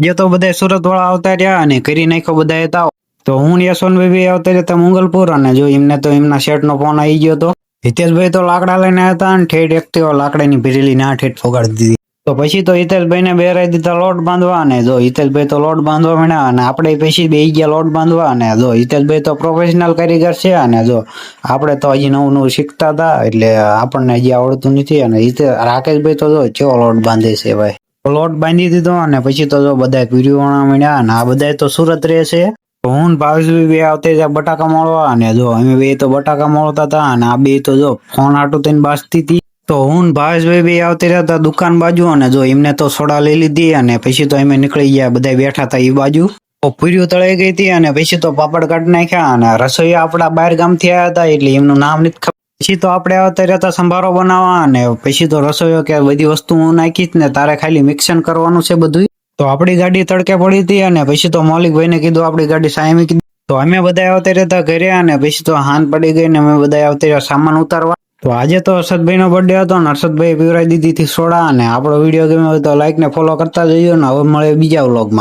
જે તો બધા સુરત વાળા આવતા રહ્યા અને કરી નાખ્યો બધા તાવ. તો હું ને યશવંતભાઈ આવતા રહ્યા મંગલપુર, અને જો એમને તો એમના શેઠ નો ફોન આવી ગયો હતો. હિતેશભાઈ તો લાકડા લઈને આવ્યા અને ઠેઠ એકટીવા લાકડાની ભીરેલી ના ઠેઠ ફોગાડી દીધી. તો પછી તો હિતેશભાઈ ને બેરાઈ દીધા લોટ બાંધવા, અને જો હિતેશભાઈ તો લોટ બાંધવા માંડ્યા અને આપણે પછી બેસી ગયા લોટ બાંધવા. અને જો હિતેશભાઈ તો પ્રોફેશનલ કારીગર છે, અને જો આપણે તો હજી નવું નવું શીખતા હતા એટલે આપણને હજી આવડતું નથી. અને રાકેશભાઈ તો જો કેવો લોટ બાંધે છે ભાઈ. લોટ બાંધી દીધો અને પછી તો જો બધા પીડીઓણા માંડ્યા, અને આ બધા તો સુરત રહે છે. હું ભાવેશભાઈ બે આવતે ત્યાં બટાકા મળવા, અને જો અમે બે તો બટાકા મળતા હતા, અને આ બે તો જો ફોન હાટું થઈને બાજતી હતી. તો હું ભાવેશભાઈ બે આવતે રહ્યા દુકાન બાજુ, અને જો એમને તો સોડા લઈ લીધી, અને પછી તો અમે નીકળી ગયા બધા બેઠા હતા એ બાજુ. પૂરીઓ તળાઈ ગઈ હતી, અને પછી તો પાપડ કાઢી નાખ્યા, અને રસોઈ આપડા બહાર ગામ થી આવ્યા હતા એટલે એમનું નામ નથી ખબર. પછી તો આપણે આવતા રહેતા સંભારો બનાવવા, અને પછી તો રસોઈઓ કે બધી વસ્તુ હું નાખીશ ને તારે ખાલી મિક્સન કરવાનું છે બધું. તો આપણી ગાડી તડકે પડી હતી, અને પછી તો મૌલિકભાઈ ને કીધું આપણી ગાડી સાયમી કીધી. તો અમે બધા આવતા રહેતા ઘરે, અને પછી તો હાંજ પડી ગઈ ને અમે બધા આવતા રહ્યા સામાન ઉતારવા. તો આજે તો હર્ષદભાઈ નો બર્થડે હતો, ને હર્ષદભાઈ પીવરાઈ દીધી હતી સોડા. અને આપણો વિડીયો ગમ્યો હોય તો લાઈક ને ફોલો કરતા જઈએ, ને હવે મળે બીજા વ્લોગમાં.